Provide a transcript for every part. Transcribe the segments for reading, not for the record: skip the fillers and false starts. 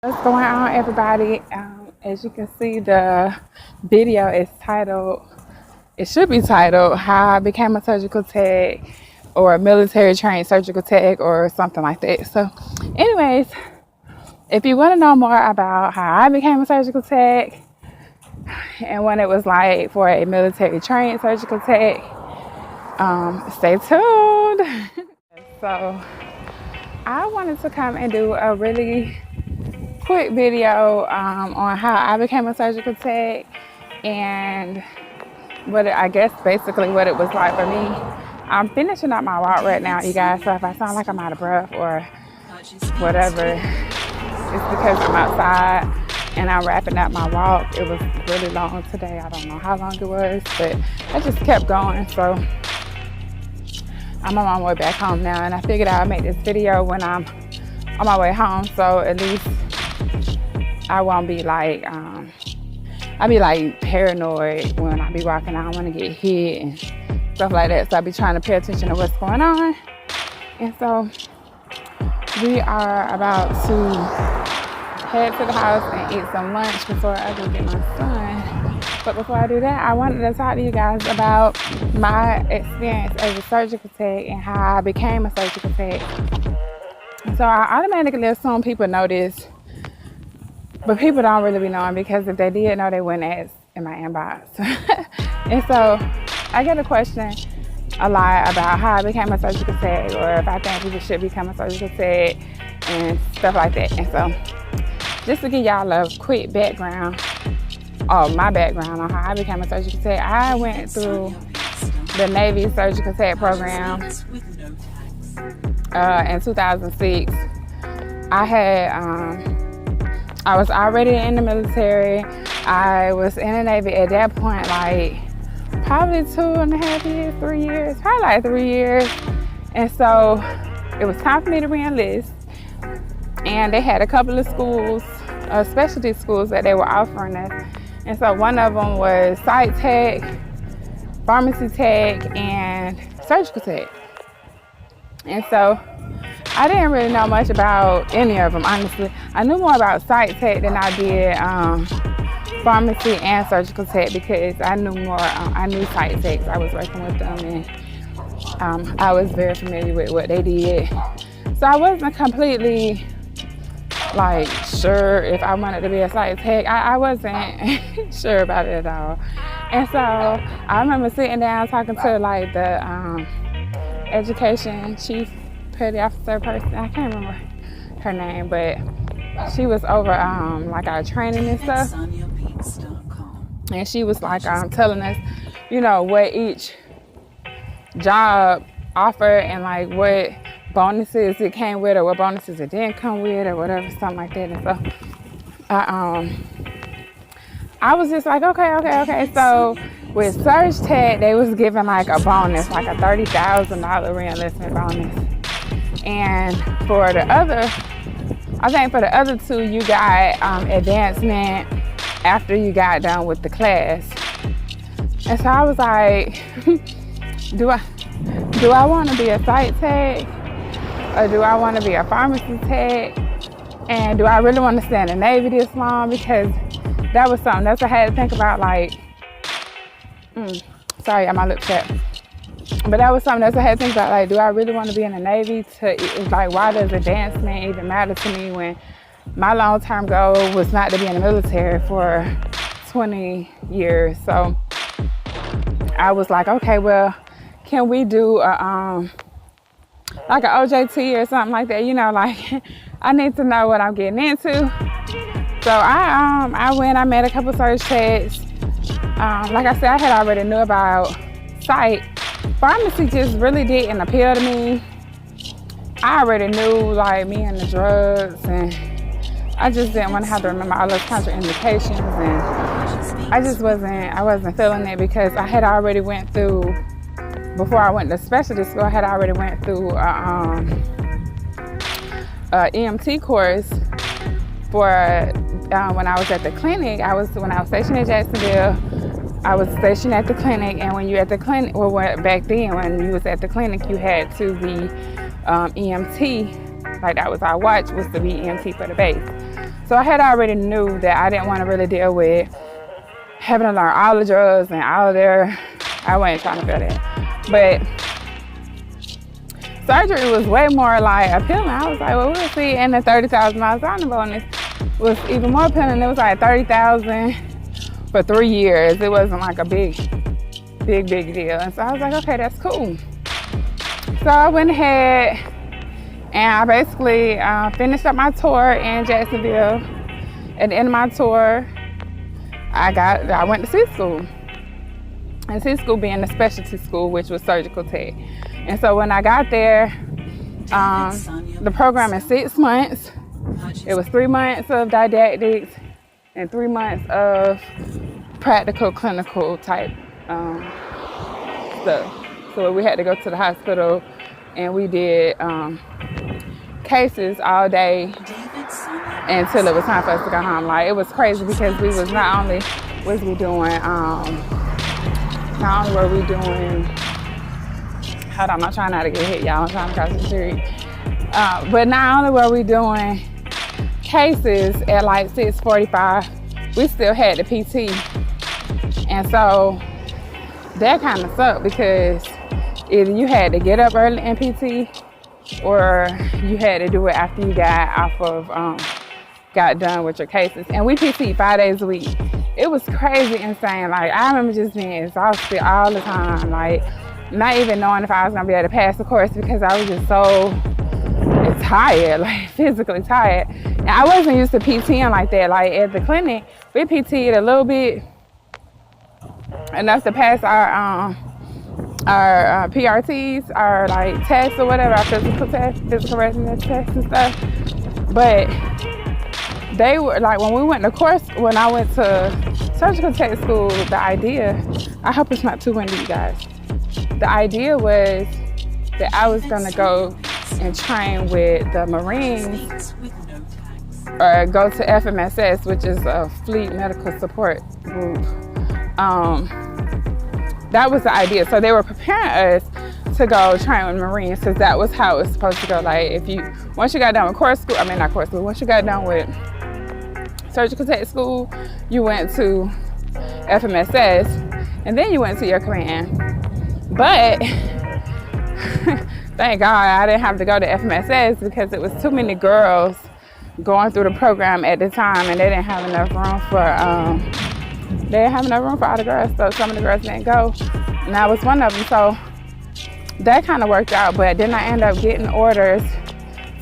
What's going on, everybody? As you can see, the video is titled, it should be titled, How I Became a Surgical Tech or a Military Trained Surgical Tech or something like that. So anyways, if you want to know more about how I became a surgical tech and what it was like for a military trained surgical tech, stay tuned. So I wanted to come and do a really quick video on how I became a surgical tech and what I guess basically what it was like for me. I'm finishing up my walk right now, you guys, so if I sound like I'm out of breath or whatever, it's because I'm outside and I'm wrapping up my walk. It was really long today. I don't know how long it was, but I just kept going. So I'm on my way back home now, and I figured I would make this video when I'm on my way home, so at least I won't be like, I'll be like paranoid when I be walking. I don't want to get hit and stuff like that. So I'll be trying to pay attention to what's going on. And so we are about to head to the house and eat some lunch before I go get my son. But before I do that, I wanted to talk to you guys about my experience as a surgical tech and how I became a surgical tech. So I automatically assume people know this, but people don't really be knowing, because if they did know, they wouldn't ask in my inbox. And so I get a question a lot about how I became a surgical tech, or if I think people should become a surgical tech and stuff like that. And so just to give y'all a quick background, my background on how I became a surgical tech, I went through the Navy surgical tech program in 2006. I was already in the military. I was in the Navy at that point, like probably 2.5 years, 3 years, probably like 3 years. And so it was time for me to re-enlist. And they had a couple of schools, specialty schools that they were offering us. And so one of them was psych tech, pharmacy tech, and surgical tech. And so I didn't really know much about any of them, honestly. I knew more about psych tech than I did pharmacy and surgical tech, because I knew psych techs. I was working with them, and I was very familiar with what they did. So I wasn't completely like sure if I wanted to be a psych tech. I wasn't sure about it at all. And so I remember sitting down talking to like the education chief petty officer person. I can't remember her name, but she was over like our training and stuff. And she was like telling us, you know, what each job offered and like what bonuses it came with or what bonuses it didn't come with or whatever, something like that. And so I was just like, okay. So with Surge Tech, they was giving like a bonus, like a $30,000 re-enlistment bonus. And for the other two, you got advancement after you got done with the class. And so I was like, do I want to be a psych tech, or do I want to be a pharmacy tech? And do I really want to stay in the Navy this long? Because that was something that I had to think about, like, sorry, my lip chapped. But that was something that I had to think about, like, do I really want to be in the Navy? Like, why does advancement even matter to me when my long-term goal was not to be in the military for 20 years? So I was like, okay, well, can we do like an OJT or something like that? You know, like, I need to know what I'm getting into. So I went, I met a couple search techs. Like I said, I had already knew about psych. Pharmacy just really didn't appeal to me. I already knew, like, me and the drugs, and I just didn't want to have to remember all those contraindications, and I wasn't feeling it, because I had already went through, before I went to specialty school, I had already went through EMT course for when I was at the clinic. When I was stationed in Jacksonville, I was stationed at the clinic, and when you're at the clinic, well, back then when you was at the clinic, you had to be EMT. Like, that was our watch, was to be EMT for the base. So I had already knew that I didn't want to really deal with having to learn all the drugs and all their, I wasn't trying to feel that. But surgery was way more like appealing. I was like, well, we'll see. And the $30,000 signing bonus was even more appealing. It was like $30,000 for 3 years. It wasn't like a big deal. And so I was like, okay, that's cool. So I went ahead and I basically finished up my tour in Jacksonville. At the end of my tour, I went to C school. And C school being a specialty school, which was surgical tech. And so when I got there, the program is 6 months. It was 3 months of didactics and 3 months of practical clinical type stuff. So we had to go to the hospital and we did cases all day until it was time for us to go home. Like, it was crazy because we was not only were we doing, hold on, I'm trying not to get hit, y'all. I'm trying to cross the street. But not only were we doing cases at like 6:45, we still had the PT. And so that kind of sucked because either you had to get up early in PT or you had to do it after you got done with your cases. And we PT 5 days a week. It was crazy insane. Like, I remember just being exhausted all the time. Like, not even knowing if I was gonna be able to pass the course because I was just so tired, like physically tired. And I wasn't used to PTing like that. Like, at the clinic, we PT'd a little bit, enough to pass our PRTs, our like tests or whatever, our physical tests, physical readiness tests and stuff. But they were like, when I went to surgical tech school, the idea, I hope it's not too windy, you guys. The idea was that I was gonna go and train with the Marines or go to FMSS, which is a Fleet Medical Support Group. That was the idea. So they were preparing us to go train with Marines because that was how it was supposed to go. Like, once you got done with once you got done with surgical tech school, you went to FMSS and then you went to your command. But thank God I didn't have to go to FMSS because it was too many girls going through the program at the time and they didn't have enough room for all the girls. So some of the girls didn't go and I was one of them. So that kind of worked out. But then I ended up getting orders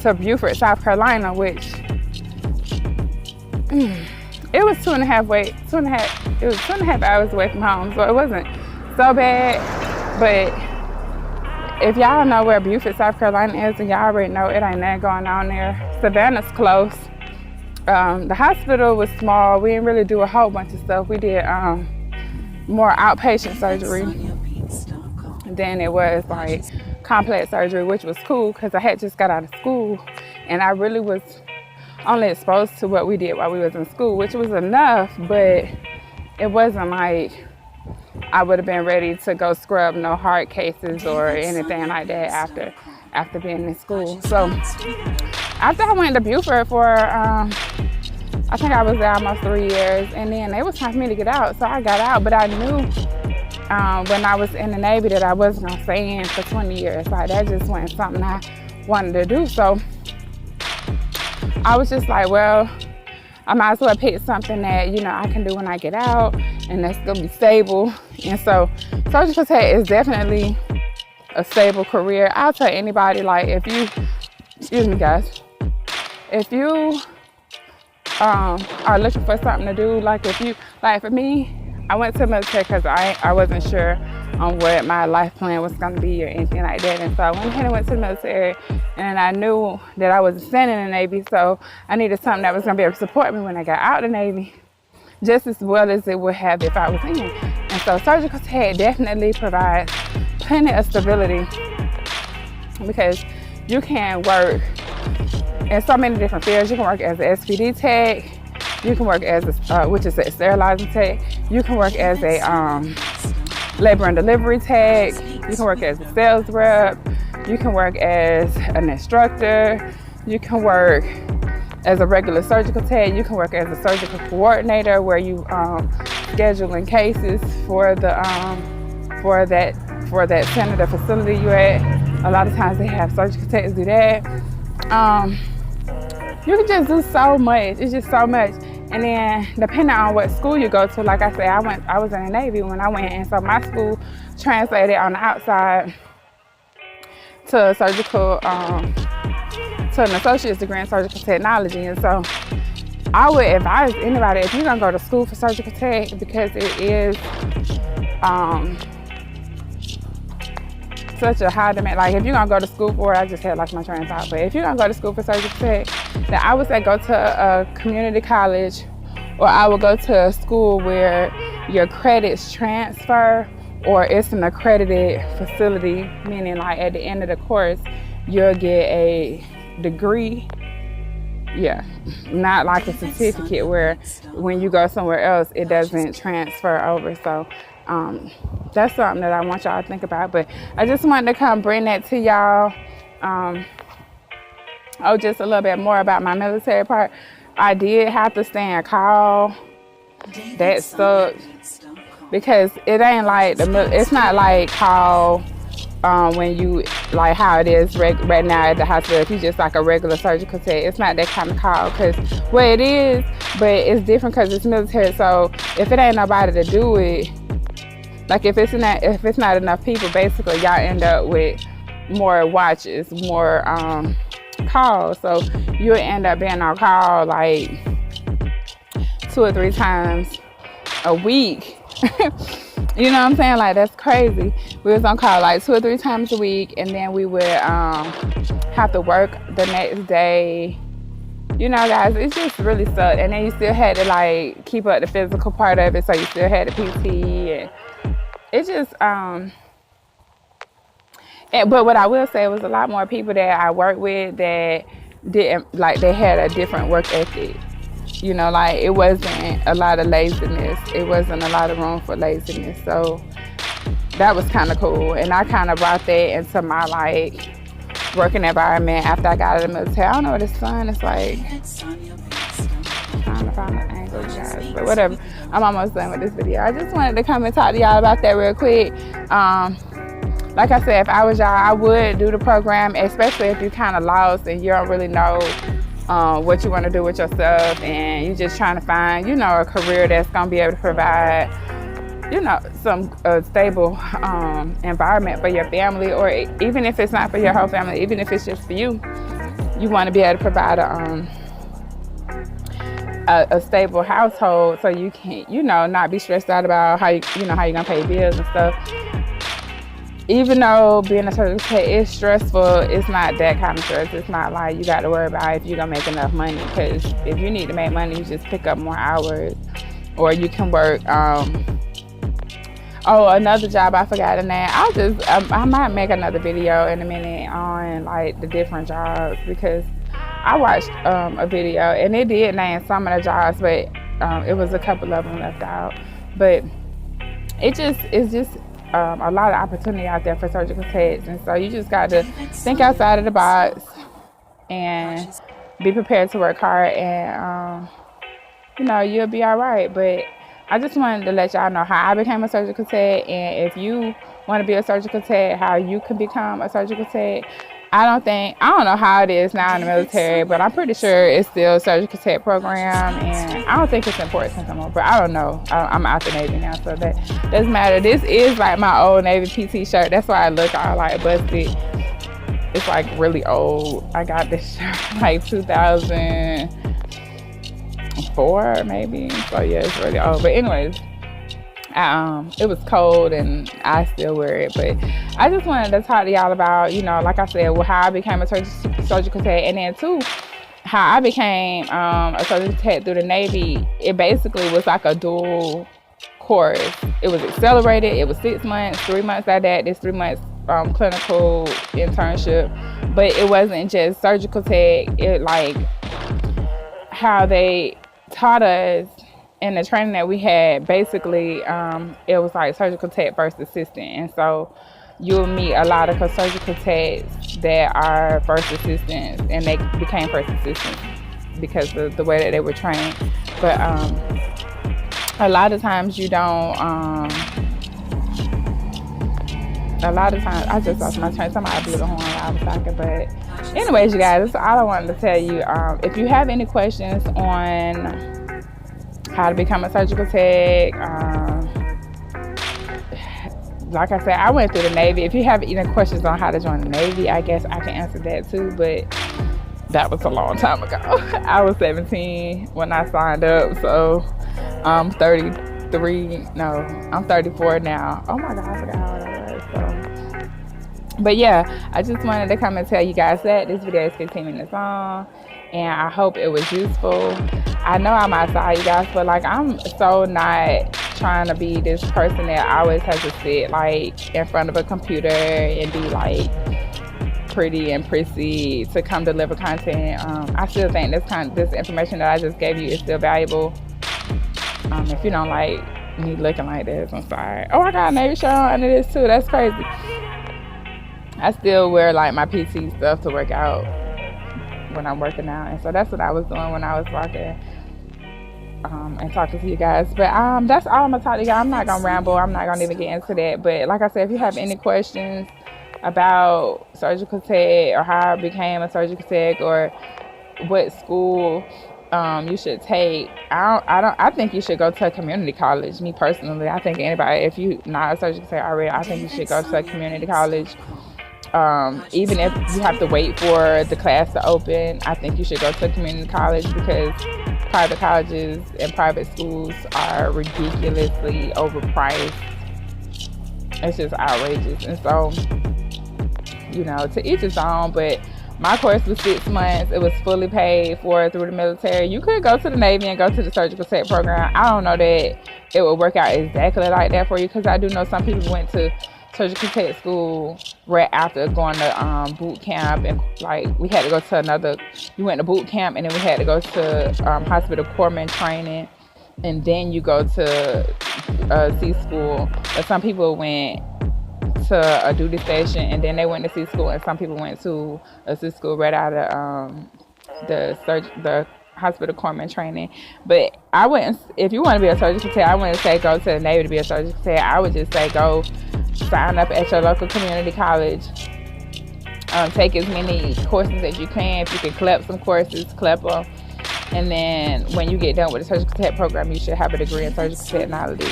to Beaufort, South Carolina, which it was 2.5 hours away from home. So it wasn't so bad. But if y'all know where Beaufort, South Carolina is, and y'all already know it ain't nothing going on there. Savannah's close. The hospital was small. We didn't really do a whole bunch of stuff. We did more outpatient surgery than it was like complex surgery, which was cool because I had just got out of school and I really was only exposed to what we did while we was in school, which was enough, but it wasn't like I would have been ready to go scrub no hard cases or anything like that after being in school. So after I went to Beaufort for, I think I was there almost 3 years, and then it was time for me to get out. So I got out, but I knew when I was in the Navy that I wasn't gonna stay in for 20 years. Like, that just wasn't something I wanted to do. So I was just like, well, I might as well pick something that, I can do when I get out and that's gonna be stable. And so surgical tech is definitely a stable career. I'll tell anybody, like, if you are looking for something to do, like for me, I went to the military because I wasn't sure on what my life plan was going to be or anything like that. And so I went ahead and went to the military, and I knew that I wasn't staying in the Navy, so I needed something that was going to be able to support me when I got out of the Navy, just as well as it would have if I was in. And so surgical tech definitely provides plenty of stability because you can work in so many different fields. You can work as an SPD tech, you can work as which is a sterilizing tech, you can work as a labor and delivery tech, you can work as a sales rep, you can work as an instructor, you can work as a regular surgical tech. You can work as a surgical coordinator, where you scheduling cases for the for that center, the facility you're at. A lot of times they have surgical techs do that. You can just do so much. It's just so much. And then depending on what school you go to, like I said, I was in the Navy when I went, and so my school translated on the outside to a surgical, to an associate's degree in surgical technology. And so I would advise anybody, if you're gonna go to school for surgical tech, because it is such a high demand. Like if you're gonna go to school for it, I just had lost my train of thought, but if you're gonna go to school for surgical tech, then I would say go to a community college, or I would go to a school where your credits transfer, or it's an accredited facility, meaning like at the end of the course, you'll get a degree. Yeah, not like a certificate where when you go somewhere else, it doesn't transfer over. So that's something that I want y'all to think about. But I just wanted to come bring that to y'all. Just a little bit more about my military part. I did have to stand call. That sucked, because it ain't like it's not like call when you, like how it is right now at the hospital. If you just like a regular surgical tech, it's not that kind of call. Because well, it is, but it's different because it's military. So if it ain't nobody to do it, like if it's not enough people, basically y'all end up with more watches, more calls. So you'll end up being on call like 2 or 3 times a week. You know what I'm saying? Like that's crazy. We was on call like 2 or 3 times a week, and then we would have to work the next day. You know, guys, it just really sucked. And then you still had to like keep up the physical part of it, so you still had the PT, and it just but what I will say, was a lot more people that I worked with that didn't, like, they had a different work ethic. You know, like it wasn't a lot of laziness. It wasn't a lot of room for laziness. So that was kind of cool. And I kind of brought that into my like working environment after I got out of the military. I don't know what the sun is like. Trying to find an angle, guys, but whatever. I'm almost done with this video. I just wanted to come and talk to y'all about that real quick. Like I said, if I was y'all, I would do the program, especially if you're kind of lost and you don't really know what you want to do with yourself, and you're just trying to find, you know, a career that's going to be able to provide, you know, some stable environment for your family, or even if it's not for your whole family, even if it's just for you, you want to be able to provide a stable household, so you can, you know, not be stressed out about how you're gonna pay bills and stuff. Even though being a surgical tech is stressful, it's not that kind of stress. It's not like you got to worry about if you're gonna make enough money, because if you need to make money, you just pick up more hours, or you can work. Another job I forgot the name. I might make another video in a minute on like the different jobs, because I watched a video and it did name some of the jobs, but it was a couple of them left out. But it's just a lot of opportunity out there for surgical techs, and so you just got to think outside of the box and be prepared to work hard, and you know, you'll be all right. But I just wanted to let y'all know how I became a surgical tech, and if you want to be a surgical tech, how you can become a surgical tech. I don't know how it is now in the military, but I'm pretty sure it's still a surgical tech program, and I don't think it's important anymore, but I don't know. I'm out the Navy now, so that doesn't matter. This is like my old Navy PT shirt. That's why I look all like busted. It's like really old. I got this shirt like 2004 maybe. So yeah, it's really old. But anyways, it was cold and I still wear it. But I just wanted to talk to y'all about, you know, like I said, how I became a surgical tech, and then too, how I became a surgical tech through the Navy. It basically was like a dual course. It was accelerated. It was 6 months, 3 months like that. This 3 months clinical internship. But it wasn't just surgical tech. It like how they taught us in the training that we had, basically, it was like surgical tech first assistant. And so you'll meet a lot of surgical techs that are first assistants, and they became first assistants. because of the way that they were trained. But a lot of times you don't, a lot of times, I just lost my train. Somebody blew the horn while I was talking. But anyways, you guys, that's all I wanted to tell you. If you have any questions on how to become a surgical tech, like I said, I went through the Navy. If you have any questions on how to join the Navy, I guess I can answer that too. But that was a long time ago. I was 17 when I signed up. So I'm 33. No, I'm 34 now. Oh my God, I forgot how old I was. So, but yeah, I just wanted to come and tell you guys that this video is 15 minutes long, and I hope it was useful. I know I'm outside, you guys, but like, I'm so not trying to be this person that always has to sit like in front of a computer and be like pretty and prissy to come deliver content. I still think this information that I just gave you is still valuable. If you don't like me looking like this, I'm sorry. Oh, I got a Navy shirt on under this too. That's crazy. I still wear like my PT stuff to work out when I'm working out, and so that's what I was doing when I was walking and talking to you guys. But that's all I'm gonna talk to you guys. I'm not gonna ramble. I'm not gonna even get into that. But like I said, if you have any questions about surgical tech or how I became a surgical tech or what school you should take, I think you should go to a community college. Me personally, I think anybody, if you not a surgical tech already, I think you should go to a community college. Even if you have to wait for the class to open, I think you should go to a community college, because private colleges and private schools are ridiculously overpriced. It's just outrageous. And so, you know, to each his own. But my course was 6 months. It was fully paid for through the military. You could go to the Navy and go to the surgical tech program. I don't know that it would work out exactly like that for you, because I do know some people went to surgical tech school right after going to boot camp, and like we had to go to you went to boot camp, and then we had to go to hospital corpsman training, and then you go to C school. But some people went to a duty station and then they went to C school, and some people went to a C school right out of the hospital corpsman training. But I wouldn't, if you want to be a surgical tech, I wouldn't say go to the Navy to be a surgical tech. I would just say go sign up at your local community college. Take as many courses as you can. If you can CLEP some courses, CLEP them. And then when you get done with the surgical tech program, you should have a degree in surgical technology.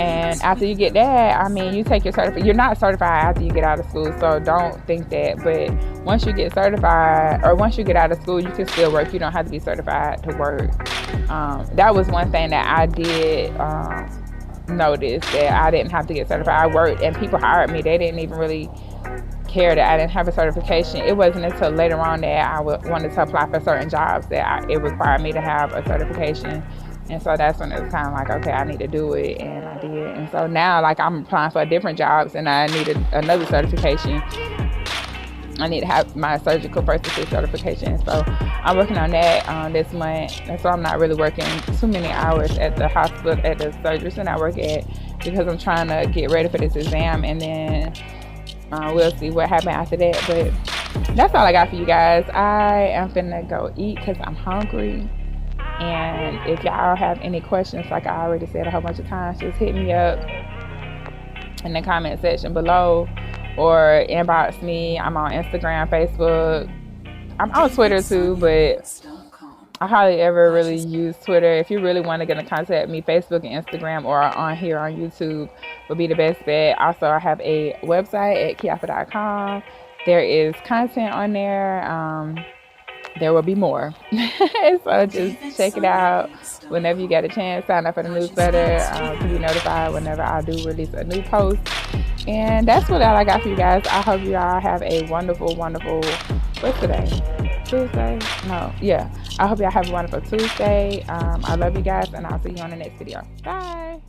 And after you get that, I mean, you take your certificate. You're not certified after you get out of school, so don't think that. But once you get certified, or once you get out of school, you can still work. You don't have to be certified to work. That was one thing that I did notice, that I didn't have to get certified. I worked and people hired me. They didn't even really care that I didn't have a certification. It wasn't until later on that I wanted to apply for certain jobs that it required me to have a certification. And so that's when it was kind of like, okay, I need to do it, and I did. And so now, like, I'm applying for different jobs, and I need another certification. I need to have my surgical first assist certification. So I'm working on that this month. And so I'm not really working too many hours at the hospital, at the surgery center I work at, because I'm trying to get ready for this exam, and then we'll see what happens after that. But that's all I got for you guys. I am finna go eat because I'm hungry. And if y'all have any questions, like I already said a whole bunch of times, just hit me up in the comment section below, or inbox me. I'm on Instagram, Facebook. I'm on Twitter too, but I hardly ever really use Twitter. If you really want to get in contact with me, Facebook and Instagram, or on here on YouTube would be the best bet. Also, I have a website at kiafa.com. There is content on there. There will be more. So just check it out whenever you get a chance. Sign up for the newsletter to be notified whenever I do release a new post. And that's what all I got for you guys. I hope you all have a wonderful, what's today? Tuesday? No, yeah. I hope y'all have a wonderful Tuesday. I love you guys, and I'll see you on the next video. Bye.